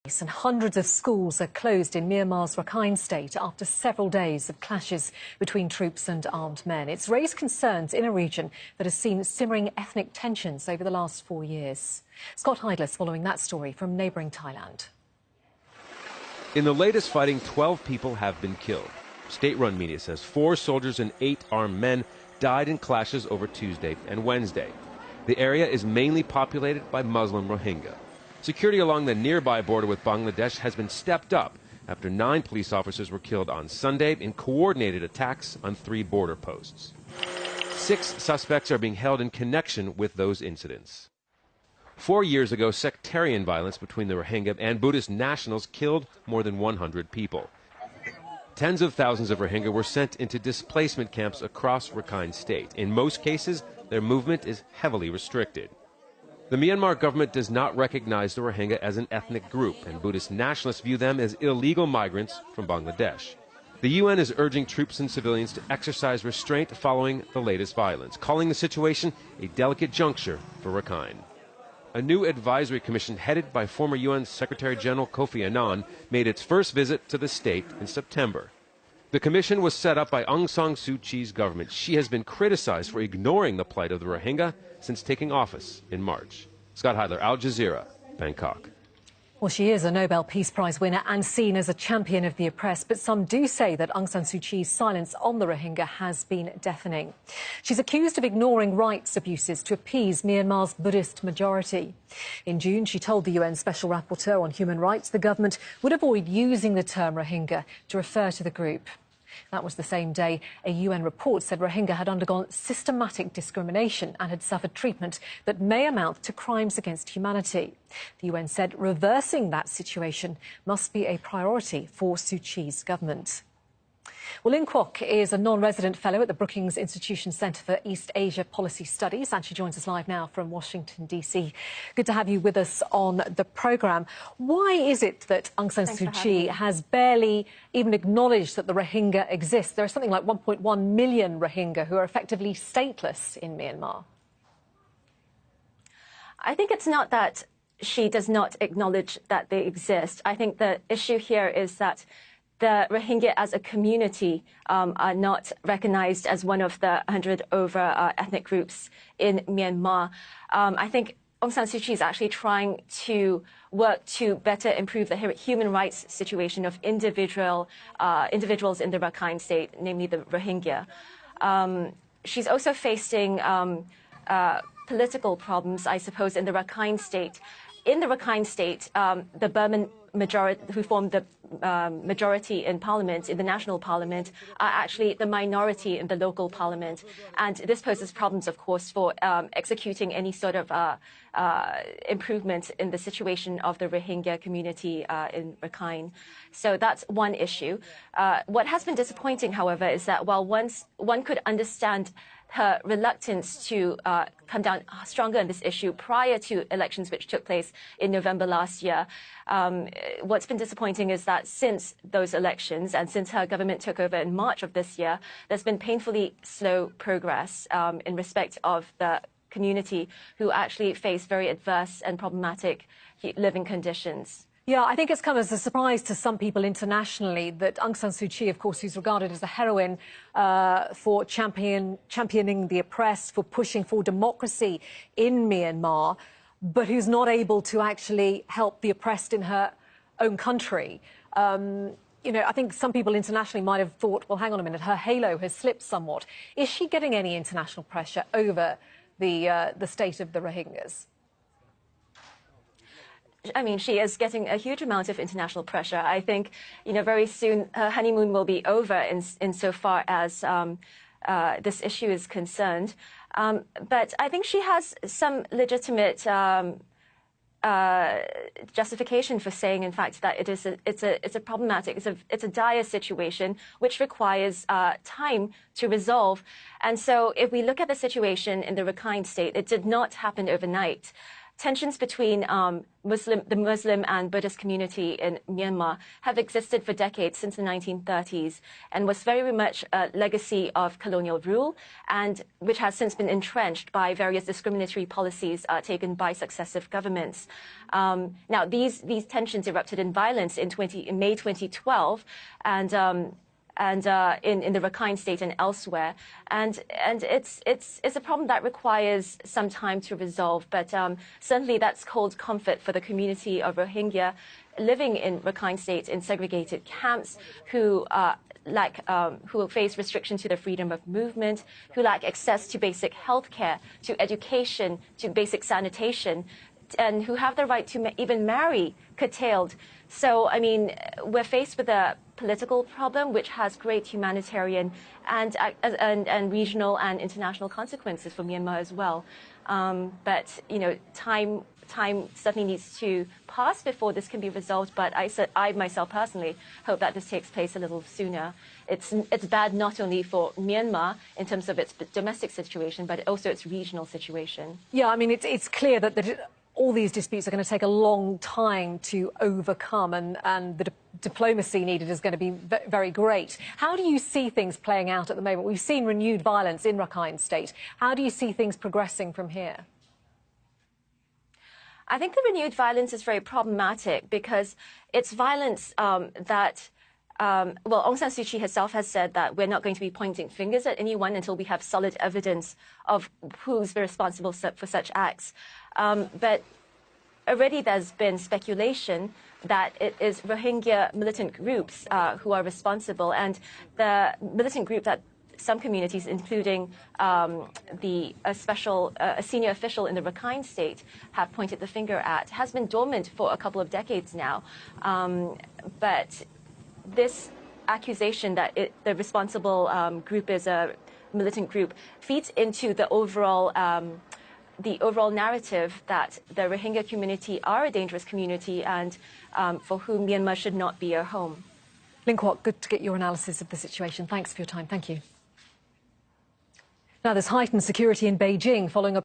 And hundreds of schools are closed in Myanmar's Rakhine state after several days of clashes between troops and armed men. It's raised concerns in a region that has seen simmering ethnic tensions over the last 4 years. Scott Heidler's following that story from neighbouring Thailand. In the latest fighting, 12 people have been killed. State-run media says 4 soldiers and 8 armed men died in clashes over Tuesday and Wednesday. The area is mainly populated by Muslim Rohingya. Security along the nearby border with Bangladesh has been stepped up after 9 police officers were killed on Sunday in coordinated attacks on 3 border posts. 6 suspects are being held in connection with those incidents. 4 years ago, sectarian violence between the Rohingya and Buddhist nationals killed more than 100 people. Tens of thousands of Rohingya were sent into displacement camps across Rakhine state. In most cases, their movement is heavily restricted. The Myanmar government does not recognize the Rohingya as an ethnic group, and Buddhist nationalists view them as illegal migrants from Bangladesh. The UN is urging troops and civilians to exercise restraint following the latest violence, calling the situation a delicate juncture for Rakhine. A new advisory commission headed by former UN Secretary-General Kofi Annan made its first visit to the state in September. The commission was set up by Aung San Suu Kyi's government. She has been criticized for ignoring the plight of the Rohingya since taking office in March. Scott Heidler, Al Jazeera, Bangkok. Well, she is a Nobel Peace Prize winner and seen as a champion of the oppressed, but some do say that Aung San Suu Kyi's silence on the Rohingya has been deafening. She's accused of ignoring rights abuses to appease Myanmar's Buddhist majority. In June, she told the UN Special Rapporteur on Human Rights the government would avoid using the term Rohingya to refer to the group. That was the same day a UN report said Rohingya had undergone systematic discrimination and had suffered treatment that may amount to crimes against humanity. The UN said reversing that situation must be a priority for Suu Kyi's government. Well, Lin Kwok is a non-resident fellow at the Brookings Institution Centre for East Asia Policy Studies, and she joins us live now from Washington, D.C. Good to have you with us on the programme. Why is it that Aung San Suu Kyi has barely even acknowledged that the Rohingya exist? There are something like 1.1 million Rohingya who are effectively stateless in Myanmar. I think it's not that she does not acknowledge that they exist. I think the issue here is that the Rohingya as a community are not recognized as one of the 100 over ethnic groups in Myanmar. I think Aung San Suu Kyi is actually trying to work to better improve the human rights situation of individuals in the Rakhine state, namely the Rohingya. She's also facing political problems, I suppose, in the Rakhine state. In the Rakhine state, the Burman majority, who formed the majority in parliament, in the national parliament, are actually the minority in the local parliament. And this poses problems, of course, for executing any sort of improvement in the situation of the Rohingya community in Rakhine. So that's one issue. What has been disappointing, however, is that while one could understand her reluctance to come down stronger on this issue prior to elections which took place in November last year, what's been disappointing is that since those elections and since her government took over in March of this year, there's been painfully slow progress in respect of the community who actually face very adverse and problematic living conditions. Yeah, I think it's come as a surprise to some people internationally that Aung San Suu Kyi, of course, who's regarded as a heroine for championing the oppressed, for pushing for democracy in Myanmar, but who's not able to actually help the oppressed in her own country. You know, I think some people internationally might have thought, well, hang on a minute, her halo has slipped somewhat. Is she getting any international pressure over the state of the Rohingyas? I mean, she is getting a huge amount of international pressure. I think, you know, very soon her honeymoon will be over insofar as this issue is concerned. But I think she has some legitimate justification for saying, in fact, that it's a problematic, it's a dire situation which requires time to resolve. And so if we look at the situation in the Rakhine state, it did not happen overnight. tensions between the Muslim and Buddhist community in Myanmar have existed for decades, since the 1930s, and was very much a legacy of colonial rule, and which has since been entrenched by various discriminatory policies taken by successive governments. Now, these tensions erupted in violence in May 2012, and in the Rakhine State and elsewhere, and it's a problem that requires some time to resolve. But certainly that's cold comfort for the community of Rohingya living in Rakhine State in segregated camps, who face restriction to their freedom of movement, who lack access to basic health care, to education, to basic sanitation, and who have the right to even marry curtailed. So, I mean, we're faced with a political problem which has great humanitarian and regional and international consequences for Myanmar as well. But, you know, time certainly needs to pass before this can be resolved. But I myself personally hope that this takes place a little sooner. It's bad not only for Myanmar in terms of its domestic situation, but also its regional situation. Yeah, I mean, it's clear that all these disputes are going to take a long time to overcome, and the diplomacy needed is going to be very great. How do you see things playing out at the moment? We've seen renewed violence in Rakhine State. How do you see things progressing from here? I think the renewed violence is very problematic because it's violence that Aung San Suu Kyi herself has said that we're not going to be pointing fingers at anyone until we have solid evidence of who's responsible for such acts. But already there's been speculation that it is Rohingya militant groups who are responsible, and the militant group that some communities, including a senior official in the Rakhine State, have pointed the finger at, has been dormant for a couple of decades now. But this accusation that the responsible group is a militant group feeds into the overall narrative that the Rohingya community are a dangerous community and for whom Myanmar should not be a home. Lin Kwok, good to get your analysis of the situation. Thanks for your time. Thank you. Now, there's heightened security in Beijing following a